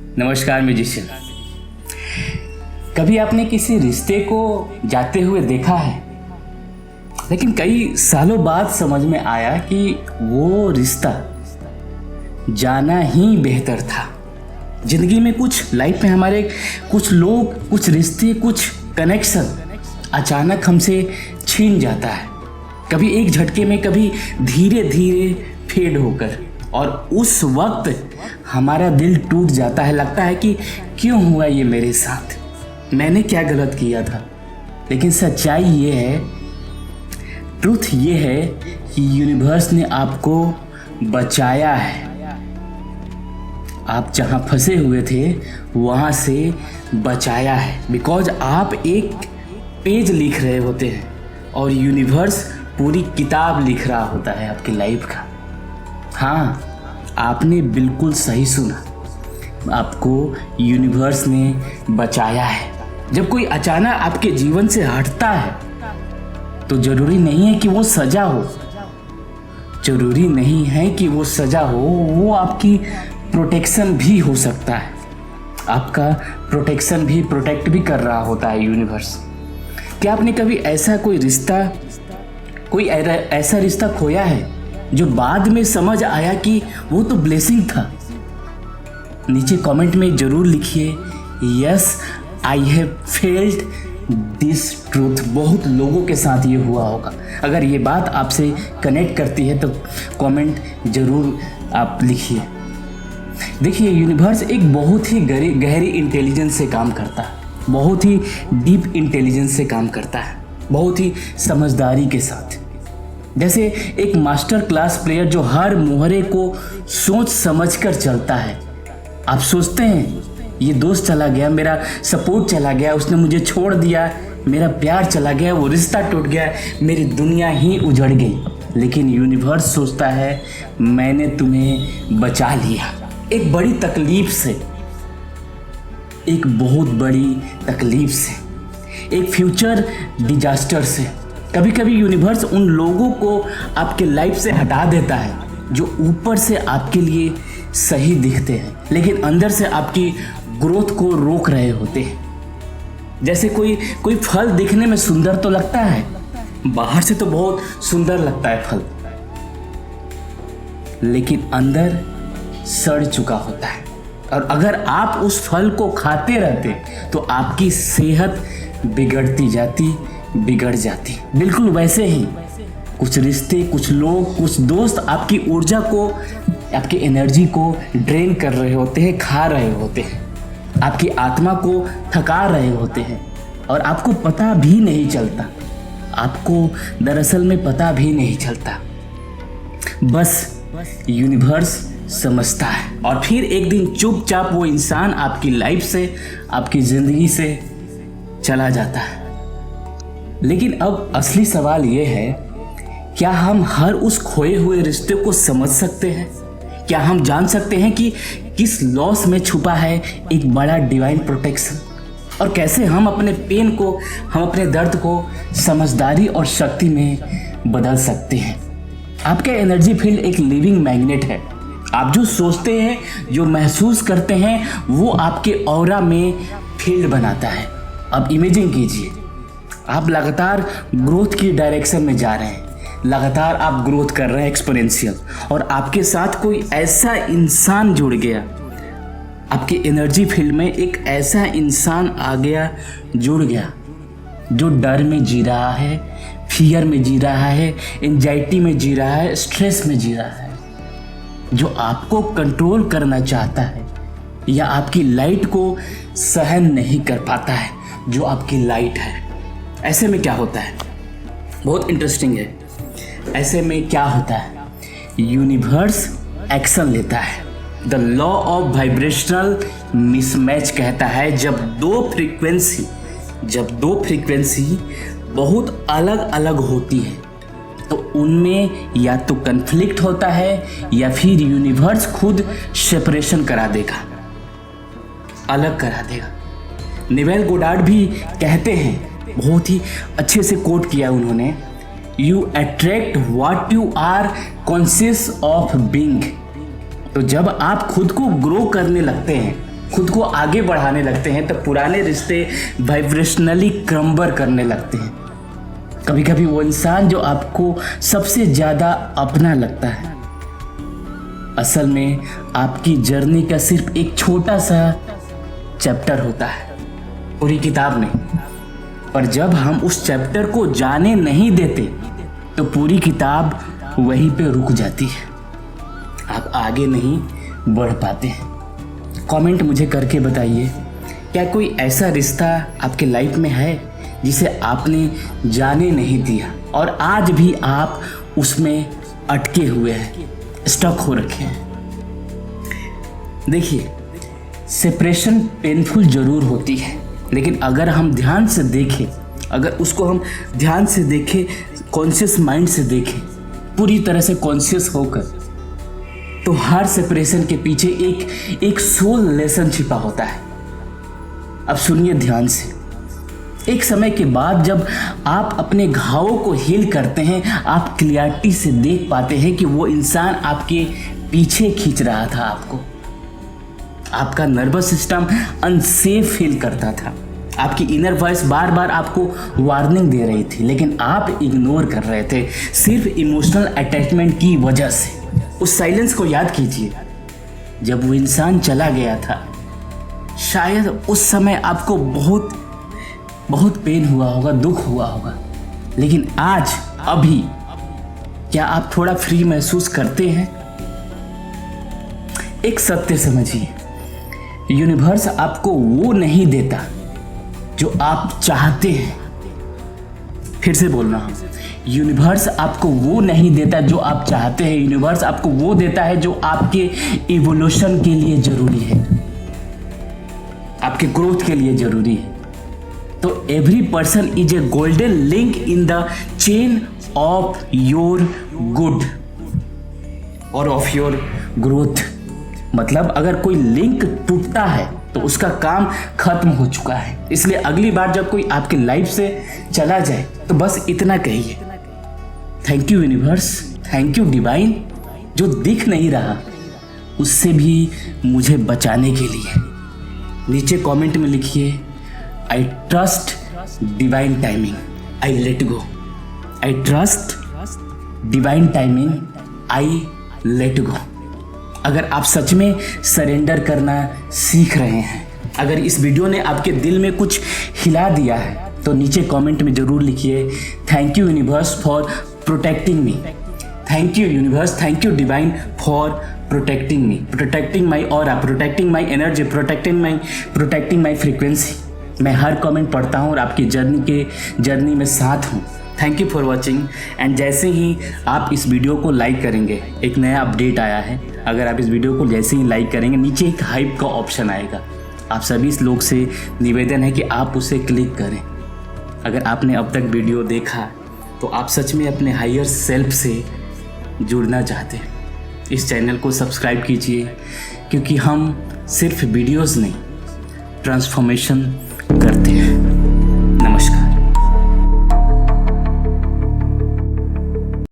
नमस्कार म्यूजिशियन। कभी आपने किसी रिश्ते को जाते हुए देखा है, लेकिन कई सालों बाद समझ में आया कि वो रिश्ता जाना ही बेहतर था। जिंदगी में कुछ लाइफ में हमारे कुछ लोग, कुछ रिश्ते, कुछ कनेक्शन अचानक हमसे छीन जाता है, कभी एक झटके में, कभी धीरे धीरे फेड होकर, और उस वक्त हमारा दिल टूट जाता है। लगता है कि क्यों हुआ ये मेरे साथ, मैंने क्या गलत किया था। लेकिन सच्चाई ये है, ट्रूथ ये है कि यूनिवर्स ने आपको बचाया है। आप जहाँ फंसे हुए थे वहाँ से बचाया है, बिकॉज आप एक पेज लिख रहे होते हैं और यूनिवर्स पूरी किताब लिख रहा होता है आपकी लाइफ का। हाँ, आपने बिल्कुल सही सुना, आपको यूनिवर्स ने बचाया है। जब कोई अचानक आपके जीवन से हटता है तो जरूरी नहीं है कि वो सजा हो, जरूरी नहीं है कि वो सजा हो, वो आपकी प्रोटेक्शन भी हो सकता है। आपका प्रोटेक्शन भी, प्रोटेक्ट भी कर रहा होता है यूनिवर्स। क्या आपने कभी ऐसा कोई रिश्ता, कोई ऐसा रिश्ता खोया है जो बाद में समझ आया कि वो तो ब्लेसिंग था? नीचे कमेंट में जरूर लिखिए, yes I have felt this truth. बहुत लोगों के साथ ये हुआ होगा। अगर ये बात आपसे कनेक्ट करती है तो कमेंट जरूर आप लिखिए। देखिए, यूनिवर्स एक बहुत ही गहरी इंटेलिजेंस से काम करता है, बहुत ही डीप इंटेलिजेंस से काम करता है, बहुत ही समझदारी के साथ। जैसे एक मास्टर क्लास प्लेयर जो हर मुहरे को सोच समझकर चलता है। आप सोचते हैं ये दोस्त चला गया, मेरा सपोर्ट चला गया, उसने मुझे छोड़ दिया, मेरा प्यार चला गया, वो रिश्ता टूट गया, मेरी दुनिया ही उजड़ गई। लेकिन यूनिवर्स सोचता है मैंने तुम्हें बचा लिया एक बड़ी तकलीफ से, एक बहुत बड़ी तकलीफ से, एक फ्यूचर डिजास्टर से। कभी कभी यूनिवर्स उन लोगों को आपके लाइफ से हटा देता है जो ऊपर से आपके लिए सही दिखते हैं, लेकिन अंदर से आपकी ग्रोथ को रोक रहे होते हैं। जैसे कोई फल दिखने में सुंदर तो लगता है, बाहर से तो बहुत सुंदर लगता है फल, लेकिन अंदर सड़ चुका होता है। और अगर आप उस फल को खाते रहते तो आपकी सेहत बिगड़ जाती। बिल्कुल वैसे ही कुछ रिश्ते, कुछ लोग, कुछ दोस्त आपकी ऊर्जा को, आपकी एनर्जी को ड्रेन कर रहे होते हैं, खा रहे होते हैं, आपकी आत्मा को थका रहे होते हैं, और आपको पता भी नहीं चलता। आपको दरअसल में पता भी नहीं चलता, बस यूनिवर्स समझता है। और फिर एक दिन चुपचाप वो इंसान आपकी लाइफ से, आपकी जिंदगी से चला जाता है। लेकिन अब असली सवाल ये है, क्या हम हर उस खोए हुए रिश्ते को समझ सकते हैं? क्या हम जान सकते हैं कि किस लॉस में छुपा है एक बड़ा डिवाइन प्रोटेक्शन? और कैसे हम अपने पेन को, हम अपने दर्द को समझदारी और शक्ति में बदल सकते हैं? आपका एनर्जी फील्ड एक लिविंग मैग्नेट है। आप जो सोचते हैं, जो महसूस करते हैं, वो आपके ऑरा में फील्ड बनाता है। अब इमेजिन कीजिए, आप लगातार ग्रोथ की डायरेक्शन में जा रहे हैं, लगातार आप ग्रोथ कर रहे हैं एक्सपोनेंशियल, और आपके साथ कोई ऐसा इंसान जुड़ गया, आपके एनर्जी फील्ड में एक ऐसा इंसान आ गया, जुड़ गया, जो डर में जी रहा है, फियर में जी रहा है, एंजाइटी में जी रहा है, स्ट्रेस में जी रहा है, जो आपको कंट्रोल करना चाहता है या आपकी लाइट को सहन नहीं कर पाता है, जो आपकी लाइट है। ऐसे में क्या होता है? बहुत इंटरेस्टिंग है। ऐसे में क्या होता है? यूनिवर्स एक्शन लेता है। The law of vibrational mismatch कहता है, जब दो फ्रीक्वेंसी बहुत अलग अलग होती है तो उनमें या तो कन्फ्लिक्ट होता है या फिर यूनिवर्स खुद सेपरेशन करा देगा, अलग करा देगा। नेवेल गोडार्ड भी कहते हैं, बहुत ही अच्छे से कोट किया उन्होंने, you attract what you are conscious of being. तो जब आप खुद को ग्रो करने लगते हैं खुद को आगे बढ़ाने लगते हैं, तो पुराने रिश्ते वाइब्रेशनली क्रम्बर करने लगते हैं। कभी कभी वो इंसान जो आपको सबसे ज़्यादा अपना लगता है, असल में आपकी जर्नी का सिर्फ एक छोटा सा चैप्टर होता है, पूरी किताब नहीं। पर जब हम उस चैप्टर को जाने नहीं देते तो पूरी किताब वहीं पे रुक जाती है, आप आगे नहीं बढ़ पाते हैं। कमेंट मुझे करके बताइए, क्या कोई ऐसा रिश्ता आपके लाइफ में है जिसे आपने जाने नहीं दिया और आज भी आप उसमें अटके हुए हैं, स्टक हो रखे हैं। देखिए, सेपरेशन पेनफुल ज़रूर होती है, लेकिन अगर हम ध्यान से देखें, अगर उसको हम ध्यान से देखें, कॉन्शियस माइंड से देखें, पूरी तरह से कॉन्शियस होकर, तो हर सेपरेशन के पीछे एक सोल लेसन छिपा होता है। अब सुनिए ध्यान से। एक समय के बाद जब आप अपने घावों को हील करते हैं, आप क्लियरिटी से देख पाते हैं कि वो इंसान आपके पीछे खींच रहा था आपको। आपका नर्वस सिस्टम अनसेफ फील करता था, आपकी इनर वॉइस बार बार आपको वार्निंग दे रही थी, लेकिन आप इग्नोर कर रहे थे सिर्फ इमोशनल अटैचमेंट की वजह से। उस साइलेंस को याद कीजिए, जब वो इंसान चला गया था, शायद उस समय आपको बहुत पेन हुआ होगा, दुख हुआ होगा, लेकिन आज अभी क्या आप थोड़ा फ्री महसूस करते हैं? एक सत्य समझिए, यूनिवर्स आपको वो नहीं देता जो आप चाहते हैं। फिर से बोल रहा हूं, यूनिवर्स आपको वो नहीं देता जो आप चाहते हैं, यूनिवर्स आपको वो देता है जो आपके इवोल्यूशन के लिए जरूरी है, आपके ग्रोथ के लिए जरूरी है। तो every person is a golden link in the chain of your good और ऑफ योर ग्रोथ। मतलब अगर कोई लिंक टूटता है तो उसका काम खत्म हो चुका है। इसलिए अगली बार जब कोई आपकी लाइफ से चला जाए तो बस इतना कहिए, thank you universe, thank you divine, जो दिख नहीं रहा उससे भी मुझे बचाने के लिए। नीचे कमेंट में लिखिए, I trust divine timing, I let go. I trust divine timing, I let go. अगर आप सच में सरेंडर करना सीख रहे हैं, अगर इस वीडियो ने आपके दिल में कुछ हिला दिया है, तो नीचे कमेंट में ज़रूर लिखिए, thank you universe for protecting me, thank you universe, thank you divine for protecting me, protecting my aura, protecting my energy, protecting my frequency. मैं हर कमेंट पढ़ता हूँ और आपकी जर्नी में साथ हूँ। Thank you for watching. And जैसे ही आप इस वीडियो को लाइक करेंगे, एक नया अपडेट आया है, अगर आप इस वीडियो को जैसे ही लाइक करेंगे, नीचे एक हाइप का ऑप्शन आएगा। आप सभी लोग से निवेदन है कि आप उसे क्लिक करें। अगर आपने अब तक वीडियो देखा तो आप सच में अपने हायर सेल्फ से जुड़ना चाहते हैं, इस चैनल को सब्सक्राइब कीजिए, क्योंकि हम सिर्फ वीडियोज़ नहीं, ट्रांसफॉर्मेशन करते हैं।